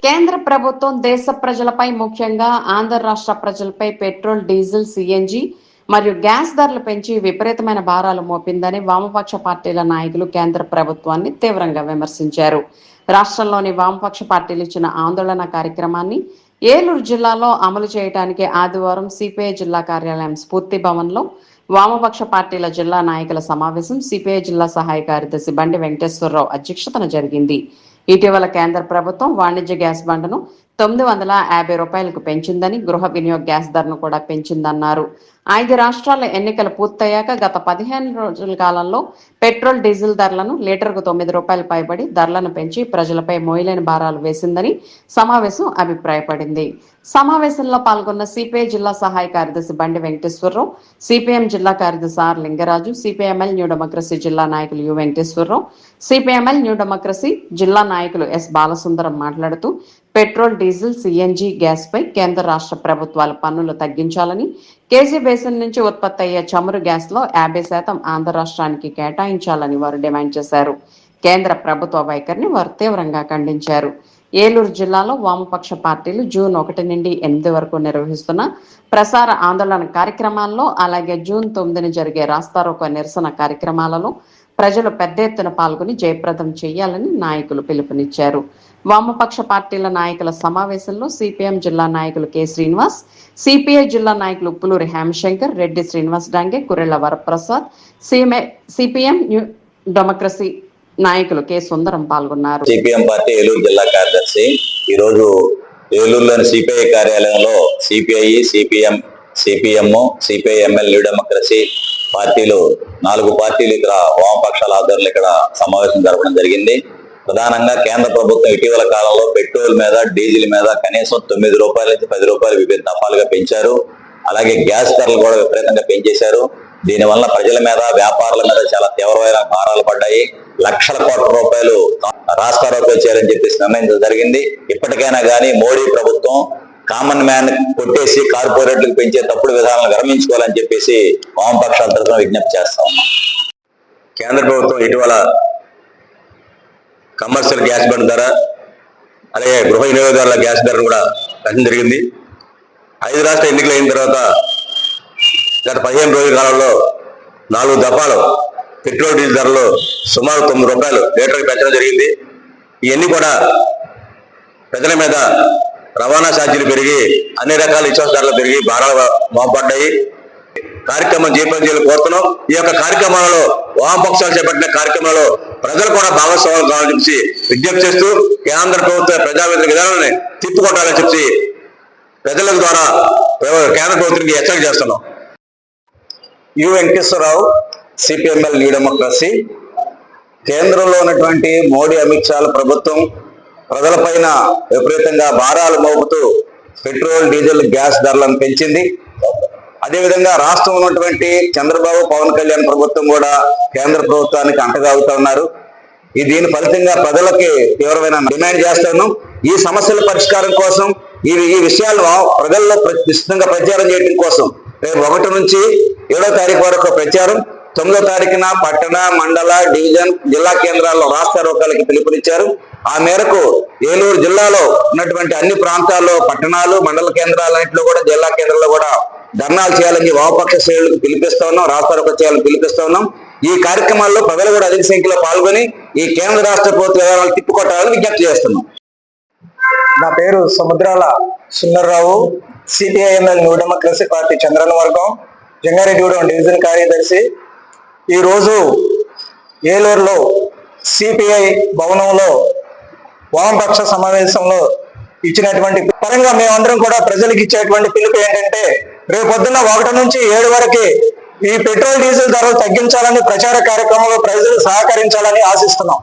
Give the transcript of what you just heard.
కేంద్ర ప్రభుత్వం దేశ ప్రజలపై ముఖ్యంగా ఆంధ్ర రాష్ట్ర ప్రజలపై పెట్రోల్, డీజిల్, సిఎన్జి మరియు గ్యాస్ ధరలు పెంచి విపరీతమైన భారాలు మోపిందని వామపక్ష పార్టీల నాయకులు కేంద్ర ప్రభుత్వాన్ని తీవ్రంగా విమర్శించారు. రాష్ట్రంలోని వామపక్ష పార్టీలు ఇచ్చిన ఆందోళన కార్యక్రమాన్ని ఏలూరు జిల్లాలో అమలు చేయడానికి ఆదివారం సిపిఐ జిల్లా కార్యాలయం స్ఫూర్తి భవన్లో వామపక్ష పార్టీల జిల్లా నాయకుల సమావేశం సిపిఐ జిల్లా సహాయ కార్యదర్శి బండి వెంకటేశ్వరరావు అధ్యక్షతన జరిగింది. ఇటీవల కేంద్ర ప్రభుత్వం వాణిజ్య గ్యాస్ బండను 950 రూపాయలకు పెంచిందని, గృహ వినియోగ గ్యాస్ ధరను కూడా పెంచిందన్నారు. 5 రాష్ట్రాల ఎన్నికలు పూర్తయ్యాక గత 15 రోజుల కాలంలో పెట్రోల్, డీజిల్ ధరలను లీటర్కు 9 రూపాయలు పైబడి ధరలను పెంచి ప్రజలపై మోయలేని భారాలు వేసిందని సమావేశం అభిప్రాయపడింది. సమావేశంలో పాల్గొన్న సిపిఐ జిల్లా సహాయ కార్యదర్శి బండి వెంకటేశ్వరరావు, సిపిఎం జిల్లా కార్యదర్శి R Lingaraju, CPML New Democracy జిల్లా నాయకులు U Venkateswara Rao, CPML New Democracy జిల్లా నాయకులు ఎస్ బాలసుందరం మాట్లాడుతూ పెట్రోల్, డీజిల్, సిఎన్జి గ్యాస్ పై కేంద్ర రాష్ట్ర ప్రభుత్వాలు పన్నులు తగ్గించాలని, కేజీ బేసిన్ నుంచి ఉత్పత్తి అయ్యే చమురు గ్యాస్ లో 50% ఆంధ్ర రాష్ట్రానికి కేటాయించాలని వారు డిమాండ్ చేశారు. కేంద్ర ప్రభుత్వ వైఖరిని వారు తీవ్రంగా ఖండించారు. ఏలూరు జిల్లాలో వామపక్ష పార్టీలు జూన్ 1 నుండి 8 వరకు నిర్వహిస్తున్న ప్రసార ఆందోళన కార్యక్రమాల్లో, అలాగే జూన్ 9 జరిగే రాస్తారోకో నిరసన కార్యక్రమాలలో ప్రజలు పెద్ద ఎత్తున పాల్గొని జయప్రదం చేయాలని నాయకులు పిలుపునిచ్చారు. వామపక్ష పార్టీల నాయకుల సమావేశంలో సిపిఎం జిల్లా నాయకులు కె శ్రీనివాస్, సిపిఐ జిల్లా నాయకులు Uppuluri Hemashankar, Reddy Srinivas Dange, Kurrella Varaprasad, CPM New Democracy నాయకులు కె సుందరం పాల్గొన్నారు. సిపిఎం పార్టీ ఏలూరు జిల్లా కార్యదర్శి ఈరోజు ఏలూరులోని సిపిఐ కార్యాలయంలో CPI, CPM, CPIML New Democracy పార్టీలు 4 పార్టీలు ఇక్కడ వామపక్షాల ఆధ్వర్యంలో ఇక్కడ సమావేశం జరపడం జరిగింది. ప్రధానంగా కేంద్ర ప్రభుత్వం ఇటీవల కాలంలో పెట్రోల్ మీద, డీజిల్ మీద కనీసం 9 రూపాయల నుంచి 10 రూపాయలు వివిధ దఫాలుగా పెంచారు. అలాగే గ్యాస్ ధరలు కూడా విపరీతంగా పెంచేశారు. దీనివల్ల ప్రజల మీద, వ్యాపారుల మీద చాలా తీవ్రమైన భారాలు పడ్డాయి. లక్షల కోట్ల రూపాయలు రాస్తారోకో చేయాలని చెప్పేసి నిర్ణయించడం జరిగింది. ఇప్పటికైనా కానీ మోడీ ప్రభుత్వం కామన్ మ్యాన్ కొట్టేసి కార్పొరేట్లకు పెంచే తప్పుడు విధానాలను విరమించుకోవాలని చెప్పేసి వామపక్షాల తరఫున విజ్ఞప్తి చేస్తా ఉన్నాం. కేంద్ర ప్రభుత్వం ఇటీవల కమర్షియల్ గ్యాస్ బండ్ ధర, అలాగే గృహ వినియోగదారుల గ్యాస్ ధర కూడా పెంచడం జరిగింది. 5 రాష్ట్ర ఎన్నికలు అయిన తర్వాత గత 15 రోజుల కాలంలో 4 దఫాలు పెట్రోల్, డీజిల్ ధరలు సుమారు 9 రూపాయలు లీటర్కి పెంచడం జరిగింది. ఇవన్నీ కూడా ప్రజల మీద రవాణా ఛార్జీలు పెరిగి, అన్ని రకాల నిత్యావసర ధరలు పెరిగి భారాలు మోపడ్డాయి. కార్యక్రమం చేపట్టాలని కోరుతున్నాం. ఈ యొక్క కార్యక్రమాలలో వామపక్షాలు చేపట్టిన కార్యక్రమాలలో ప్రజలు కూడా భాగస్వామ్యం కావాలని చెప్పి విజ్ఞప్తి చేస్తూ కేంద్ర ప్రభుత్వ ప్రజా వ్యతిరేక విధానాన్ని తిప్పుకొట్టాలని చెప్పి ప్రజల ద్వారా కేంద్ర ప్రభుత్వానికి హెచ్చరిక చేస్తున్నాం. U Venkateswara Rao, CPML New Democracy. కేంద్రంలో ఉన్నటువంటి మోడీ, అమిత్ షాల ప్రభుత్వం ప్రజలపైన విపరీతంగా భారాలు మోపుతూ పెట్రోల్, డీజిల్, గ్యాస్ ధరలను పెంచింది. అదేవిధంగా రాష్ట్రంలో ఉన్నటువంటి చంద్రబాబు, పవన్ కళ్యాణ్ ప్రభుత్వం కూడా కేంద్ర ప్రభుత్వానికి అంటగాగుతా ఉన్నారు. దీని ఫలితంగా ప్రజలకి తీవ్రమైన డిమాండ్ చేస్తున్నాం. ఈ సమస్యల పరిష్కారం కోసం, ఈ విషయాలు ప్రజల్లో విస్తృతంగా ప్రచారం చేయడం కోసం రేపు 1 నుంచి 7వ తారీఖు వరకు ప్రచారం, 9వ తారీఖున పట్టణ, మండల, డివిజన్, జిల్లా కేంద్రాల్లో రాస్తారోకాలకి పిలుపునిచ్చారు. ఆ మేరకు ఏలూరు జిల్లాలో ఉన్నటువంటి అన్ని ప్రాంతాల్లో, పట్టణాలు, మండల కేంద్రాలన్నింటిలో కూడా, జిల్లా కేంద్రాల్లో కూడా ధర్నాలు చేయాలని వామపక్ష శ్రేణులకు పిలిపిస్తా ఉన్నాం, రాస్తారోకో చేయాలని పిలిపిస్తా ఉన్నాం. ఈ కార్యక్రమాల్లో ప్రజలు కూడా అధిక సంఖ్యలో పాల్గొని ఈ కేంద్ర రాష్ట్ర ప్రభుత్వ విధానాలు తిప్పుకొట్టాలని విజ్ఞప్తి చేస్తున్నాం. నా పేరు Samudrala Sundarrao, CPIML New Democracy party Chandrana వర్గం, జంగారెడ్డిగూడెం డివిజన్ కార్యదర్శి. ఈరోజు ఏలూరులో సిపిఐ భవనంలో వామపక్ష సమావేశంలో ఇచ్చినటువంటి పరంగా మేమందరం కూడా ప్రజలకు ఇచ్చేటువంటి పిలుపు ఏంటంటే, రేపు పొద్దున్న 1 నుంచి 7 వరకు ఈ పెట్రోల్, డీజిల్ ధరలు తగ్గించాలని ప్రచార కార్యక్రమంలో ప్రజలు సహకరించాలని ఆశిస్తున్నాం.